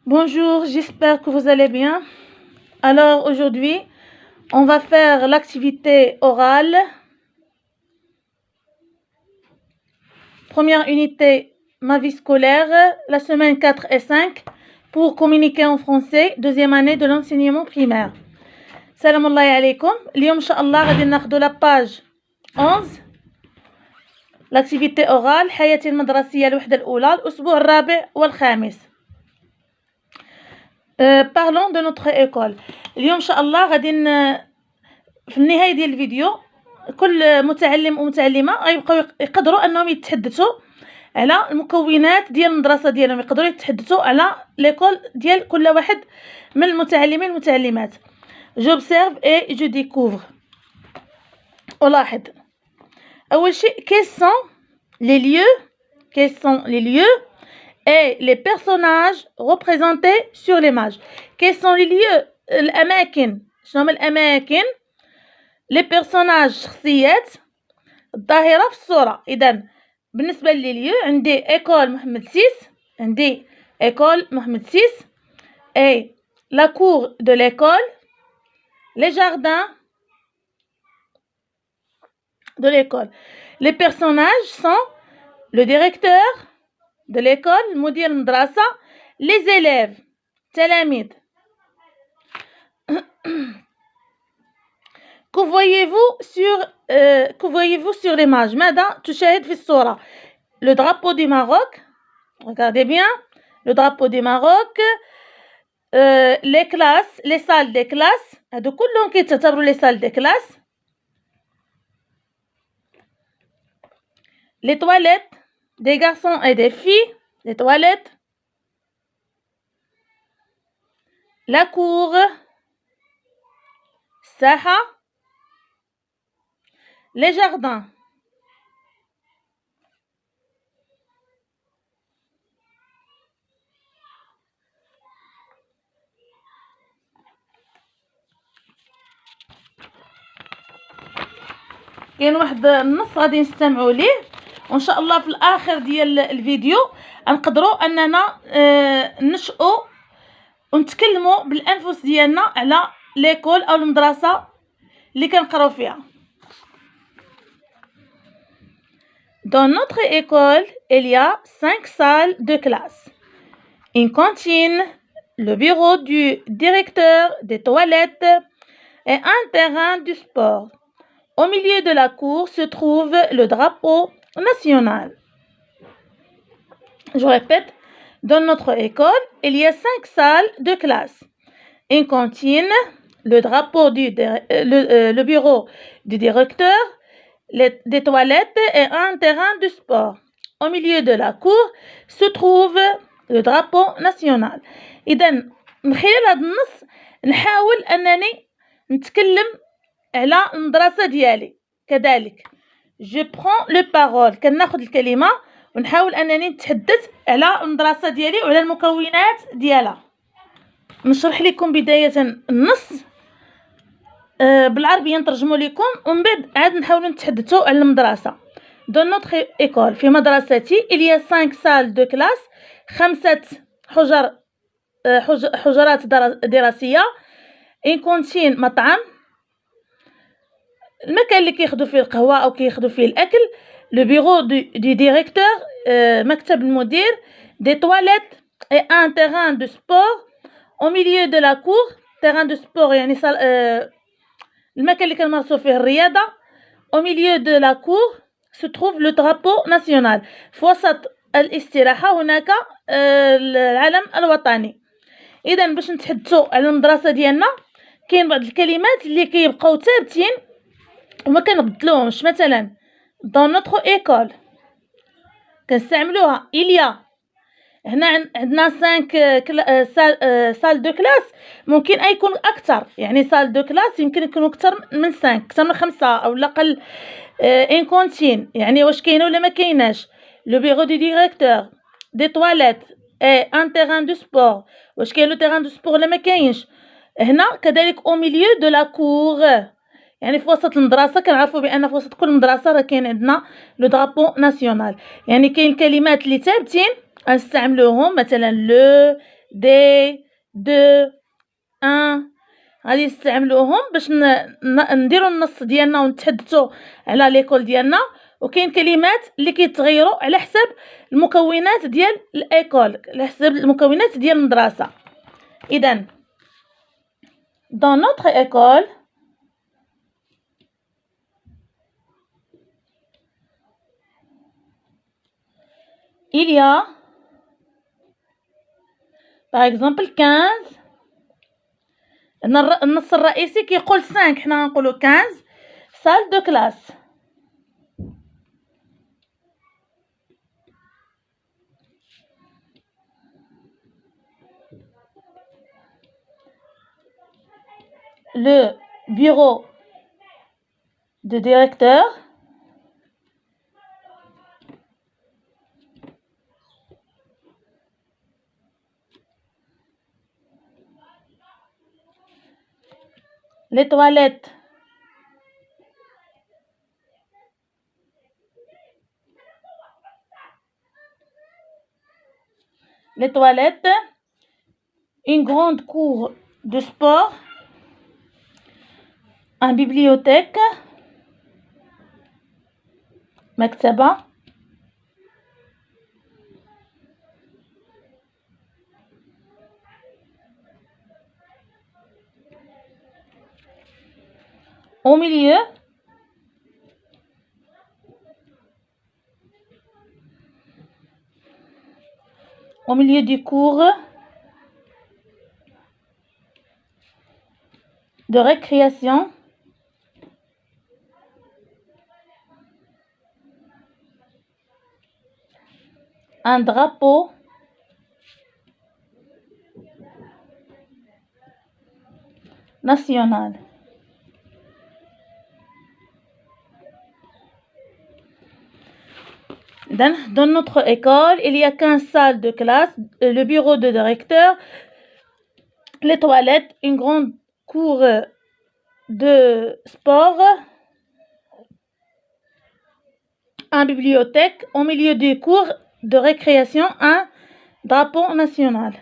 Bonjour, j'espère que vous allez bien. Alors aujourd'hui, on va faire l'activité orale. Première unité, ma vie scolaire, la semaine 4 et 5, pour communiquer en français, deuxième année de l'enseignement primaire. Salam Allah alaykoum. اليوم إن شاء الله غادي ناخدو la page 11. l'activité orale حياتي المدرسية الوحدة الأولى الأسبوع الرابع والخامس. Parlons de notre école. اليوم إن شاء الله غادي في النهاية ديال الفيديو كل متعلم ومتعلمة غيبقاو يقدروا أنهم يتحدثوا على المكونات ديال المدرسة ديالهم، يقدروا يتحدثوا على ليكول ديال كل واحد من المتعلمين والمتعلمات. j'observe et je découvre. ألاحظ. أول شيء quels sont les lieux et les personnages représentés sur l'image. Quels sont les lieux؟ الأماكن. شنو هما الأماكن؟ les personnages شخصيات الظاهرة في الصورة. إذا بالنسبة لليو عندي école محمد 6 et la cour de l'école, les jardins de l'école. Les personnages sont le directeur de l'école, مدير المدرسة, les élèves, تلاميذ. Que voyez-vous sur l'image? ماذا تشاهد في الصورة؟ Le drapeau du Maroc, regardez bien, le drapeau du Maroc, les classes, les salles des classes, هادو كلهم كيتعتبروا les salles des classes. Les toilettes des garçons et des filles, les toilettes. La cour, الساحة. Les jardins. كاين واحد النص غادي نستمعوا ليه وان شاء الله في الاخر ديال الفيديو نقدروا اننا نشئوا ونتكلموا بالانفس ديالنا على ليكول او المدرسه اللي كنقراو فيها. Dans notre école, il y a 5 salles de classe, une cantine, le bureau du directeur, des toilettes et un terrain de sport. Au milieu de la cour se trouve le drapeau national. Je répète, dans notre école, il y a 5 salles de classe, une cantine, le drapeau le bureau du directeur, des toilettes et un terrain de sport. Au milieu de la cour se trouve le drapeau national. إذا من خلال هذا النص نحاول أنني نتكلم على المدرسة ديالي. كذلك je prends le parole، كناخذ الكلمة ونحاول أنني نتحدث على المدرسة ديالي وعلى المكونات ديالها. نشرح لكم بداية النص بالعربية نترجمه لكم ومن بعد عاد نحاولوا نتحدثوا على المدرسة. Dans notre école، في مدرستي il y a 5 salles de classe، 5 حجرات دراسية، une cantine مطعم، المكان اللي كياخدوا فيه القهوة أو كياخدوا فيه الأكل، le bureau du directeur، مكتب المدير، des toilettes et un terrain de sport. Au milieu de la cour، terrain de sport يعني المكان اللي كنمارسوا فيه الرياضة. Au milieu de la cour se trouve le drapeau national، في وسط الاستراحة هناك العلم الوطني. إذا باش نتحدثوا على المدرسة ديالنا كاين بعض الكلمات اللي كيبقاو ثابتين وما كنبدلوهمش. مثلا dans notre école كنستعملوها il y a، هنا عندنا 5 سال دو كلاس، ممكن يكون اكثر، يعني سال دو كلاس يمكن يكونوا اكثر من 5، اكثر من 5 او اقل. ان كونتين يعني واش كاينه ولا ما كايناش. لو بيرو دو ديريكتور، دي تواليت اي ان تيران دو سبور، واش كاين لو تيران دو سبور ولا ما كاينش. هنا كذلك او ميليو دو لا كور، يعني في وسط المدرسة. كنعرفوا بأن في وسط كل مدرسة راه كاين عندنا لو درابو ناسيونال، يعني كاين كلمات اللي ثابتين غنستعملوهم، مثلا لو، دي، دو، ان. غادي نستعملوهم باش نديرو النص ديالنا ونتحدثوا على ليكول ديالنا. وكاين كلمات اللي كيتغيروا على حسب المكونات ديال الايكول، على حسب المكونات ديال المدرسه. اذا dans notre école il y a par exemple 15. النص الرئيسي كيقول 5، حنا غنقولوا 15 salle de classe. Le bureau de directeur, les toilettes, une grande cour de sport, une bibliothèque, مكتبة، au milieu du cours de récréation, un drapeau national. Dans notre école, il y a 15 salles de classe, le bureau de directeur, les toilettes, une grande cour de sport, une bibliothèque, au milieu du cours de récréation un drapeau national.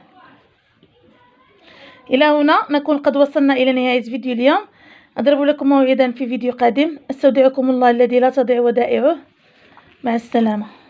إلى هنا نكون قد وصلنا إلى نهاية فيديو اليوم. أضرب لكم موعدا في فيديو قادم. أستودعكم الله الذي لا تضيع ودائعه. مع السلامة.